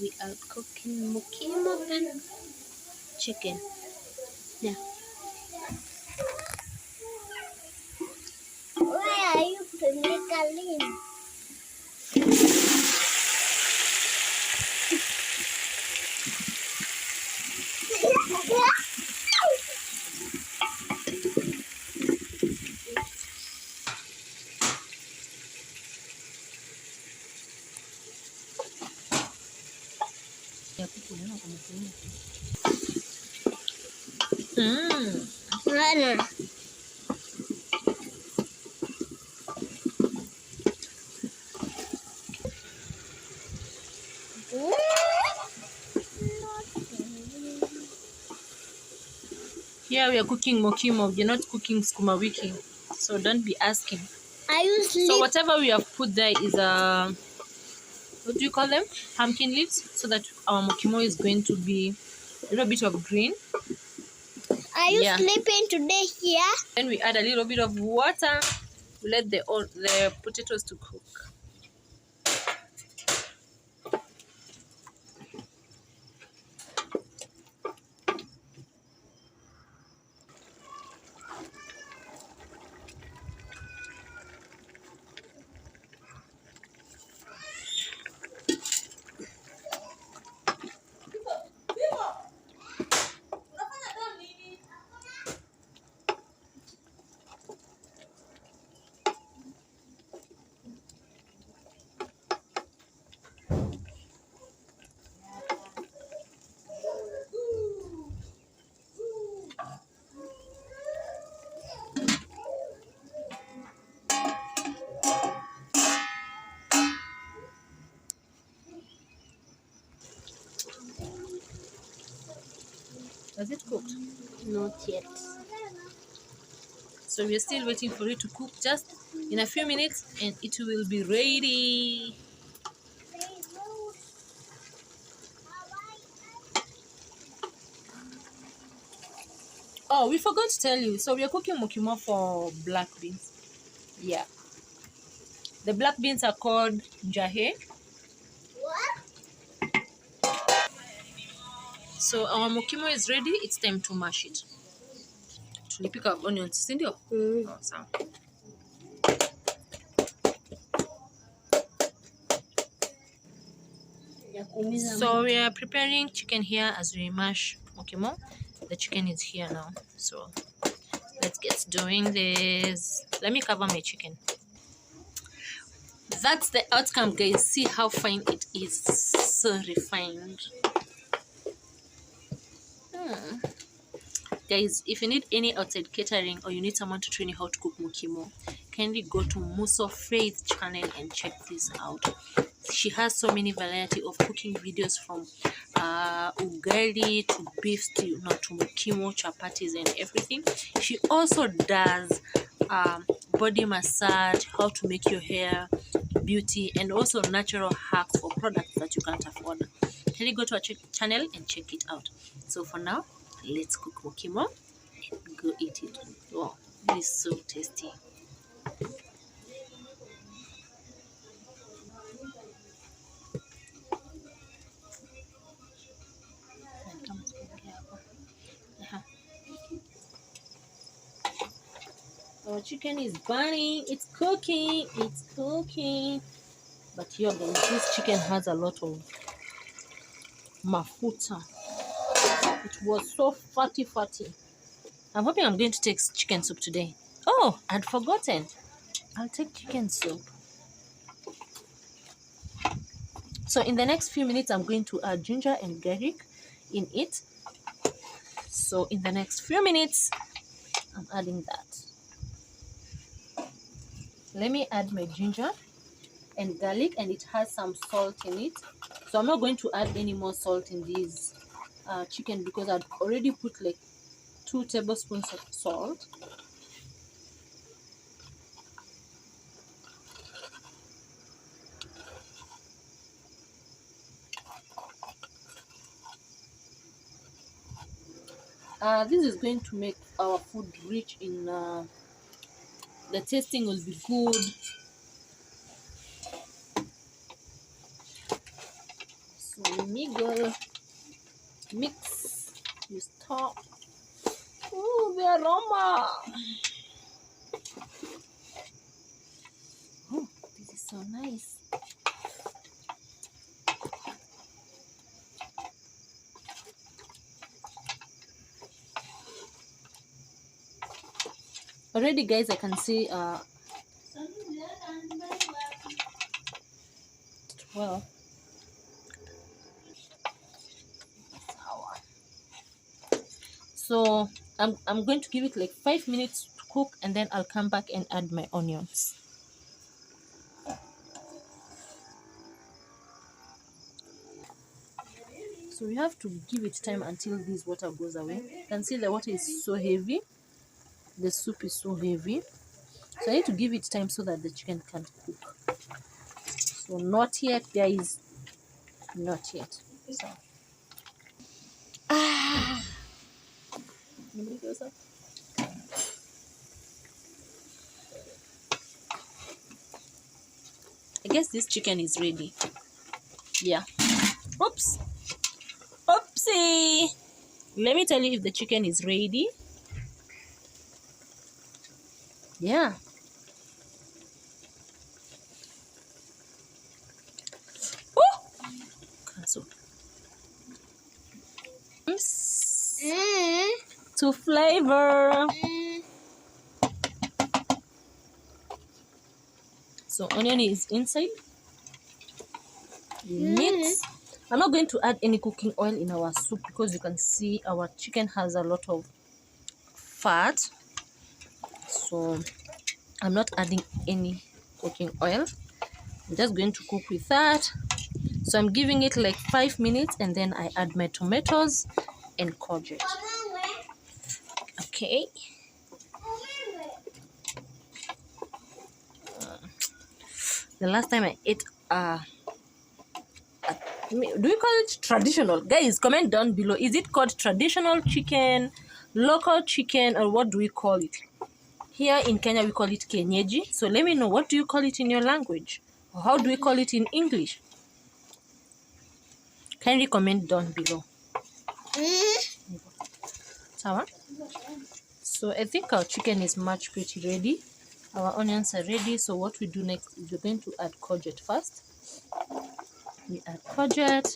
We are cooking mokimo and chicken. Yeah. Why are you chemically? Rana. Here we are cooking mokimo. We're not cooking skuma wiki, so don't be asking. Are you sleep? So whatever we have put there is what do you call them? Pumpkin leaves, so that our mokimo is going to be a little bit of green. Are you sleeping today here? Then we add a little bit of water. We let the potatoes to cook. Has it cooked? Not yet. So we are still waiting for it to cook just in a few minutes and it will be ready. Oh, we forgot to tell you. So we are cooking mokimo for black beans. Yeah. The black beans are called jahe. What? So our mokimo is ready. It's time to mash it. Tulipika onions, si ndio? Oh, sawa. So we are preparing chicken here as we mash mokimo. The chicken is here now. So let's get doing this. Let me cover my chicken. That's the outcome, guys. See how fine it is. So refined. Guys, if you need any outside catering or you need someone to train you how to cook mokimo, kindly go to Muso Faith channel and check this out. She has so many variety of cooking videos, from ugali to beef stew, not to mokimo, chapatis and everything. She also does body massage, how to make your hair beauty, and also natural hacks for products that you can't afford. Can you go to her channel and check it out? So for now, let's cook mokimo and go eat it. Wow, this is so tasty. Our chicken is burning. It's cooking. It's cooking. But here, guys, this chicken has a lot of mafuta. It was so fatty. I'm hoping I'm going to take chicken soup today. Oh, I'd forgotten. I'll take chicken soup. So in the next few minutes, I'm going to add ginger and garlic in it. So in the next few minutes, I'm adding that. Let me add my ginger and garlic, and it has some salt in it. So I'm not going to add any more salt in this chicken because I'd already put like 2 tablespoons of salt. This is going to make our food rich in the tasting will be good. So So you mingle, mix, you stir. Oh, the aroma! Oh, this is so nice. Already, guys, I can see well. So I'm going to give it like 5 minutes to cook, and then I'll come back and add my onions. So you have to give it time until this water goes away. You can see the water is so heavy, the soup is so heavy, so I need to give it time so that the chicken can cook. So not yet, guys, not yet. So I guess this chicken is ready. Yeah. Oops. Oopsie. Let me tell you if the chicken is ready. Yeah. Oh! Cancel. To flavor. So onion is inside. Mix. I'm not going to add any cooking oil in our soup because you can see our chicken has a lot of fat. So I'm not adding any cooking oil. I'm just going to cook with that. So I'm giving it like 5 minutes, and then I add my tomatoes and courgette. Okay. The last time I ate do we call it traditional? Guys, comment down below. Is it called traditional chicken, local chicken, or what do we call it? Here in Kenya, we call it kienyeji. So let me know, what do you call it in your language? Or how do we call it in English? Kindly comment down below. Sawa? So I think our chicken is much pretty ready. Our onions are ready. So what we do next is we're going to add courgette first. We add courgette.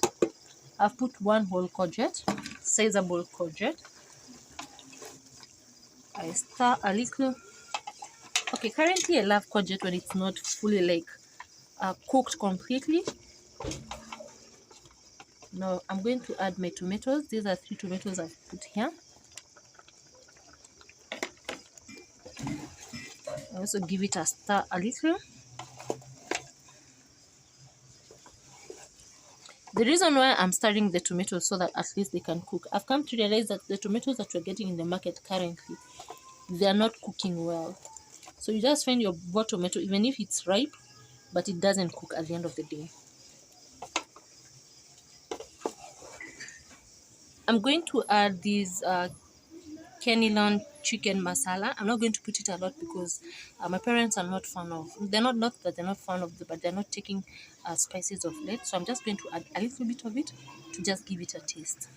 I've put one whole courgette, sizable courgette. I stir a little. Okay, currently I love courgette when it's not fully like cooked completely. Now I'm going to add my tomatoes. These are 3 tomatoes I've put here. I also give it a stir a little. The reason why I'm stirring the tomatoes so that at least they can cook. I've come to realize that the tomatoes that we're getting in the market currently, they are not cooking well. So you just find your bought tomato, even if it's ripe, but it doesn't cook at the end of the day. I'm going to add this Kenilon chicken masala. I'm not going to put it a lot because my parents are not fan of, they're not that they're not fan of the, but they're not taking spices of late. So I'm just going to add a little bit of it to just give it a taste.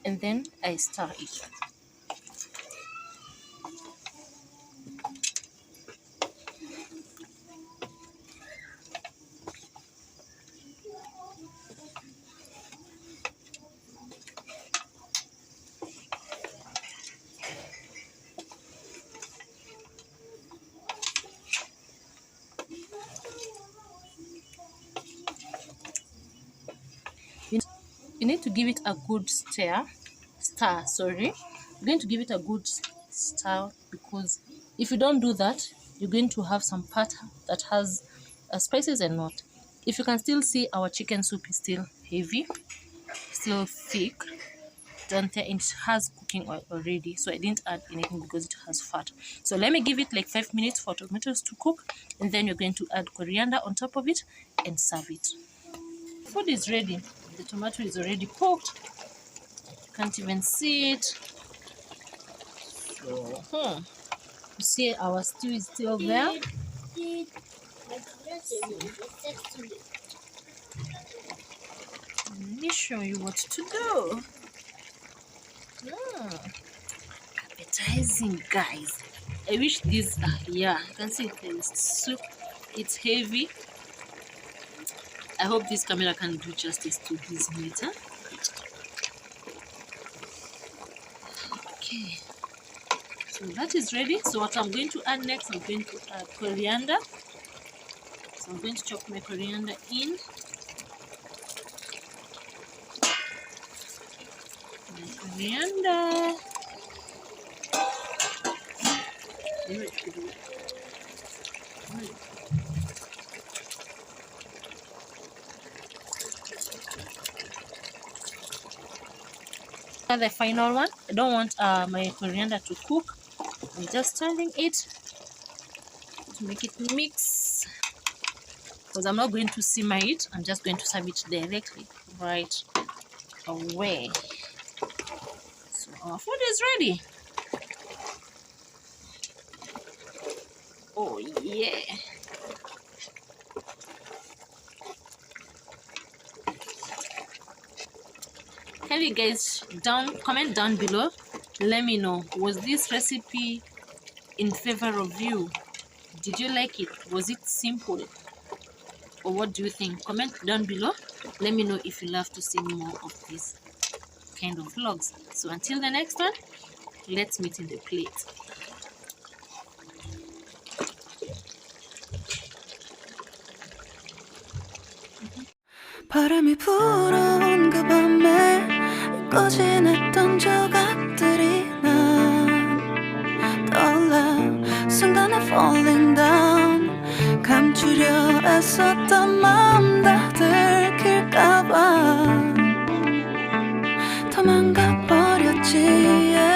And then I stir it. You need to give it a good stir. You're going to give it a good stir, because if you don't do that, you're going to have some part that has spices and not. If you can still see, our chicken soup is still heavy, still thick. It has cooking oil already, so I didn't add anything because it has fat. So let me give it like 5 minutes for tomatoes to cook, and then you're going to add coriander on top of it and serve it. Food is ready. The tomato is already cooked. You can't even see it. So, you see our stew is still there. Let me show you what to do. Appetizing, guys. I wish this, yeah, you can see there is soup. It's heavy. I hope this camera can do justice to this meat. Okay, so that is ready. So what I'm going to add next, I'm going to add coriander. So I'm going to chop my coriander in. My coriander. The final one. I don't want my coriander to cook. I'm just turning it to make it mix, because I'm not going to simmer it. I'm just going to serve it directly right away. So our food is ready. Oh yeah. Tell you guys comment down below. Let me know, was this recipe in favor of you? Did you like it? Was it simple? Or what do you think? Comment down below. Let me know if you love to see more of this kind of vlogs. So until the next one, let's meet in the plate. 바람이 불어온 그 밤에 잊고 지냈던 조각들이 난 떠올라 순간에 falling down 감추려 애썼던 마음 다 들킬까봐 도망가 버렸지 yeah.